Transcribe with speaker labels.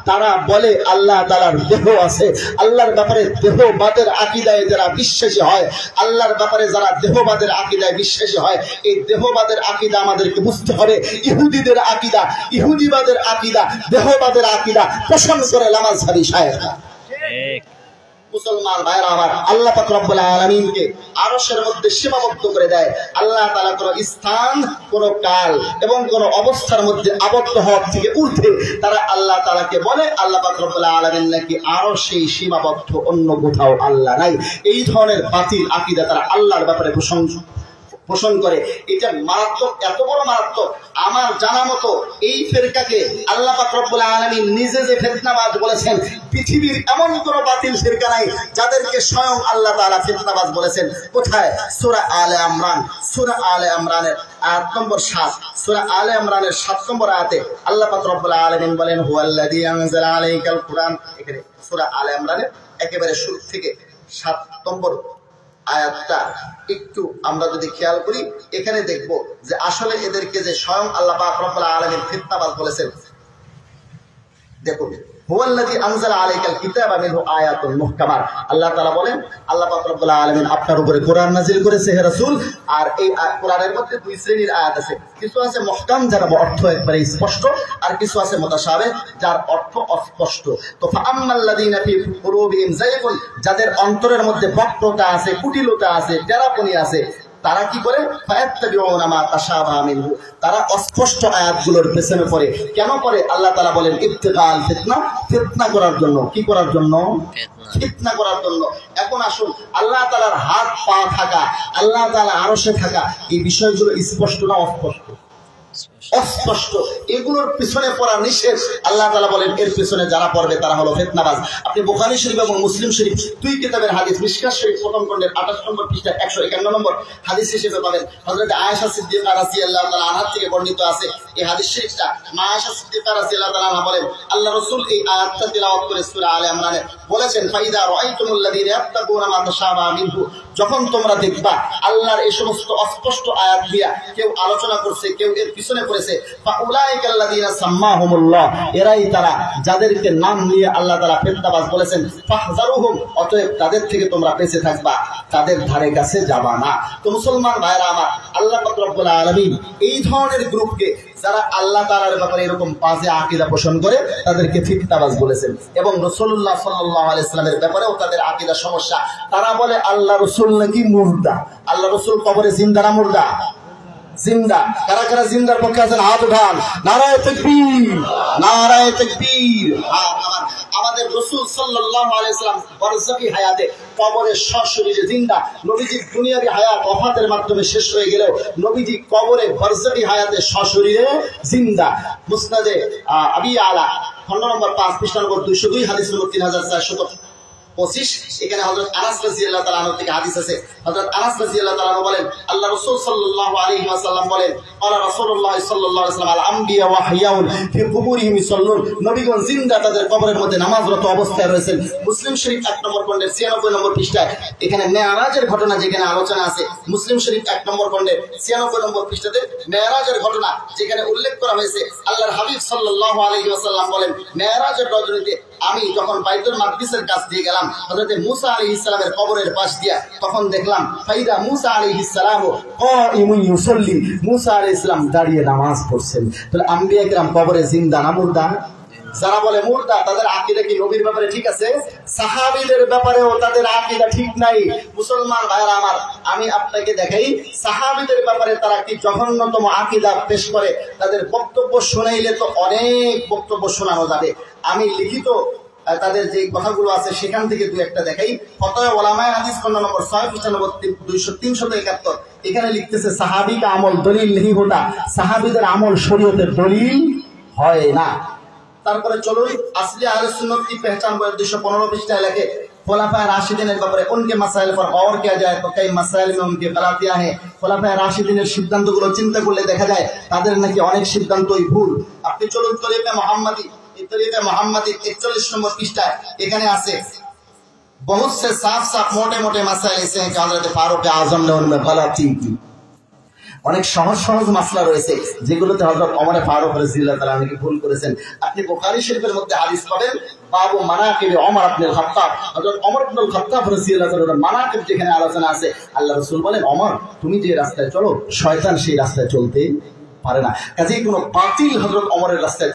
Speaker 1: তারা বলে আল্লাহ তাআলার দেহ আছে। আল্লাহর ব্যাপারে দেহবাদের আকীদায় যারা বিশ্বাসী হয়, আল্লাহর ব্যাপারে যারা দেহবাদের আকীদায় বিশ্বাসী হয়, এই দেহবাদের আকীদা আমাদেরকে বুঝতে হবে। ইহুদিদের আকীদা, ইহুদিবাদের আকীদা, দেহবাদের আকীদা পোষণ করে লামাজহাবি শায়েখরা। ঠিক মুসলমান ভাইরা আমার, আল্লাহ পাক রব্বুল আলামিনকে আরশের মধ্যে সীমাবদ্ধ করে দেয়। আল্লাহ তাআলা কোন স্থান, কোন কাল এবং কোন অবস্থার মধ্যে আবদ্ধ হওয়ার থেকে ঊর্ধ্বে তারা আল্লাহ তাআলাকে বলে আল্লাহ পাক রব্বুল আলামিন নাকি আরশে সীমাবদ্ধ, অন্য কোথাও আল্লাহ নাই। এই ধরনের বাতিল আকীদা তারা আল্লাহর ব্যাপারে পোষণ করে। এটা মারাত্মক, এত বড় মারাত্মক। আমার জানা মতো এই ফিরকাকে আল্লাহ পাক রব্বুল আলামিন নিজে যে ফিতনাবাজ বলেছেন, পৃথিবীর এমন কোন বাতিল ফিরকা নাই যাদেরকে স্বয়ং আল্লাহ তাআলা ফিতনাবাজ বলেছেন। কোথায়? সূরা আলে ইমরান, সূরা আলে ইমরানের আয়াত নম্বর 7, সূরা আলে ইমরানের 7 নম্বর আয়াতে আল্লাহ পাক রব্বুল আলামিন বলেন হুয়াল্লাযী আনজালা আলাইকাল কুরআন। এখানে সূরা আলে ইমরানের একেবারে শুরু থেকে 7 নম্বর আয়াতটা একটু আমরা যদি খেয়াল করি, এখানে দেখব যে আসলে এদেরকে যে স্বয়ং আল্লাহ পাক রব্বুল আলামিন ফিতনাবাজ বলেছেন। দেখুন, হুয়াল্লাযী আনজালা আলাইকাল কিতাবা মিনহু আয়াতুন মুহকামাত। আল্লাহ তাআলা বলেন, আল্লাহ পাক রব্বুল আলামিন আপনার উপরে কোরআন নাযিল করেছে হে রাসূল। আর এই কোরআনের মধ্যে দুই শ্রেণীর আয়াত আছে। কিছু আছে মুহকাম, যার অর্থ একবারে স্পষ্ট, আর কিছু আছে মুতাশাবিহ, যার অর্থ অস্পষ্ট। তো ফাআম্মাল্লাযীনা ফি কুলুবিহিম যায়গুন, যাদের অন্তরের মধ্যে বক্রতা আছে, কুটিলতা আছে, টেরাপনি আছে, তারা কি করে? ফায়াত্তাবিউনা মা তাশাবাহা মিনহু, তারা অস্পষ্ট আয়াতগুলোর পেছনে পড়ে। কেন পড়ে? আল্লাহ তাআলা বলেন ইবতিগাল ফিতনা, ফিতনা করার জন্য। কি করার জন্য? ফিতনা করার জন্য। এখন আসুন, আল্লাহ তাআলার হাত পা থাকা, আল্লাহ তাআলা আরশে থাকা, এই বিষয়গুলো স্পষ্ট না অস্পষ্ট? অস্পষ্ট। এগুলোর পিছনে পড়া নিষেধ। আল্লাহ তাআলা বলেন এর পিছনে যারা পড়বে তারা হলো ফিতনাবাজ। আপনি বুখারী শরীফ এবং মুসলিম শরীফ দুই কিতাবের হাদিস, মিশকাত শরীফ প্রথম খণ্ডের 28 নম্বর পৃষ্ঠায় 151 নম্বর হাদিস হিসেবে পাবেন। হযরত আয়েশা সিদ্দিকা রাদিয়াল্লাহু তাআলা আনহা থেকে বর্ণিত আছে এই হাদিস শরীফটা। মা আয়েশা সিদ্দিকা রাদিয়াল্লাহু তাআলা আনহা বলেন, আল্লাহ রাসূল এই আয়াতটা তিলাওয়াত করে সূরা আলে ইমরানে বলেছেন, ফাইদা রাআইতুমুল্লাযীনা ইয়াত্তাকুনা মা তাশাবাহা মিনহু, যখন তোমরা দেখবা আল্লাহর এই সমস্ত অস্পষ্ট আয়াত দিয়া কেউ আলোচনা করছে, কেউ এর পিছনে পড়েছে, ফাউলাইকাল্লাযীনা সাম্মাহুমুল্লাহ, এরাই তারা যাদেরকে নাম নিয়ে আল্লাহ তাআলা ফিতনাবাজ বলেছেন। ফাহজারুহুম, অতএব তাদের থেকে তোমরা বেঁচে থাকবা, তাদের ধারে কাছে যাবা না। তো মুসলমান ভাইরা আমার, আল্লাহ পাক রব্বুল আলামিন এই ধরনের গ্রুপকে, যারা আল্লাহ তাআলার ব্যাপারে এরকম বাজে আকীদা পোষণ করে, তাদেরকে ফিতনাবাজ বলেছেন। এবং রাসূলুল্লাহ সাল্লাল্লাহু আলাইহি ওয়াসাল্লামের ব্যাপারেও তাদের আকীদা সমস্যা। তারা বলে আল্লাহ রাসূল নাকি মুর্দা। আল্লাহ রাসূল কবরে জিন্দা না মুর্দা? জিন্দা। কারা কারা জিন্দার পক্ষে আছেন? হাত উঠান। নারায়ে তাকবীর, নারায়ে তাকবীর। আমাদের রাসূল সাল্লাল্লাহু আলাইহি ওয়াসাল্লাম বারযাখী হায়াতে কবরে সশরীরে জিন্দা। নবীজি দুনিয়াবী হায়াত ওফাতের মাধ্যমে শেষ হয়ে গেলেও নবীজি কবরে বারযাখী হায়াতে সশরীরে জিন্দা। মুসনাদে আবি আলা খণ্ড নম্বর 5 পৃষ্ঠা নম্বর 202 হাদিস নম্বর 3425। এখানে হযরত আনাস রাদিয়াল্লাহু তাআলা আনহু থেকে হাদিস আছে। হযরত আনাস রাদিয়াল্লাহু তাআলা বলেন, আল্লাহ রাসূল সাল্লাল্লাহু আলাইহি ওয়াসাল্লাম বলেন, ক্বালা রাসূলুল্লাহ সাল্লাল্লাহু আলাইহি ওয়াসাল্লাম, আল আমবিয়া ওয়া হিয়াউন ফি কুবুরিহিম ইসাল্লুন, নবীগণ জিন্দা, তাদের কবরের মধ্যে নামাজরত অবস্থায় রয়েছেন। মুসলিম শরীফ 1 নম্বর খণ্ডের 96 নম্বর পৃষ্ঠায় এখানে মেরাজের ঘটনা যেখানে আলোচনা আছে। মুসলিম শরীফ 1 নম্বর খণ্ডের 96 নম্বর পৃষ্ঠাতে মেরাজের ঘটনা যেখানে উল্লেখ করা হয়েছে। আল্লাহর হাবিব সাল্লাল্লাহু আলাইহি ওয়াসাল্লাম বলেন, মেরাজের রজনীতে আমি যখন বাইতুল মাকদিসের কাছ দিয়ে গেলাম হযরত মুসা আলাইহিস সালামের কবরের পাশ দিয়া, তখন দেখলাম ফাইদা মুসা আলাইহিস সালাম কাইমুন ইউসাল্লি, মুসা আলাইহিস সালাম দাঁড়িয়ে নামাজ পড়ছেন। তাহলে আম্বিয়া কিরাম কবরে জিন্দা না মুর্দা? যারা বলে মুর্দা, তাদের আকীদা কি নবীর ব্যাপারে ঠিক আছে? সাহাবীদের ব্যাপারেও তাদের আকীদা ঠিক নাই। মুসলমান ভাইরা আমার, আমি আপনাকে দেখাই সাহাবীদের ব্যাপারে তারা কি জঘন্যতম আকীদা পেশ করে। তাদের বক্তব্য শুনাইলে তো অনেক বক্তব্য শোনানো যাবে। আমি লিখিত তাদের যে কথাগুলো আছে সেখান থেকে দুই একটা দেখাই। ফতোয়া উলামায়ে হাদিস খণ্ড নম্বর 6 পৃষ্ঠা নম্বর 371। এখানে লিখতেছে, সাহাবী কা আমল দলিল नहीं होता, সাহাবীদের আমল শরীয়তের দলিল হয় না। তারপরে চলুন আসলি আহলে সুন্নাত की पहचान 215 পৃষ্ঠায় লেখে, खुलाफाए राशिदीনের ব্যাপারে उनके मसाइल पर गौर किया जाए तो कई मसाइल में उनकी गलतियां हैं। खुलाफाए राशिदीনের সিদ্ধান্তগুলো চিন্তা করলে দেখা যায় তাদের নাকি অনেক সিদ্ধান্তই ভুল। আপনি চলুন তরিকা মুহাম্মাদি, এই তরিকা মুহাম্মাদি 41 নম্বর পৃষ্ঠায় এখানে আছে, बहुत से साफ साफ मोटे मोटे मसाइल ऐसे हैं कि हजरत फारूक आजम ने उनमें गलती की। অনেক সহজ সহজ মাসলা রয়েছে যেগুলোতে হযরত ওমর ফারুক রাদিয়াল্লাহু তাআলা আনহু ভুল করেছেন। আপনি বুখারী শরীফের মধ্যে হাদিস পাবেন, বাবু মানাকিব ওমর ইবনে খাত্তাব, হযরত ওমর ইবনে খাত্তাব রাদিয়াল্লাহু তাআলার মানাকিব যেখানে আলোচনা আছে, আল্লাহ রাসূল বলেন, ওমর তুমি যে রাস্তায় চলো শয়তান সেই রাস্তায় চলতে পারে না। কাজেই কোনো বাতিল হযরত ওমরের রাস্তায়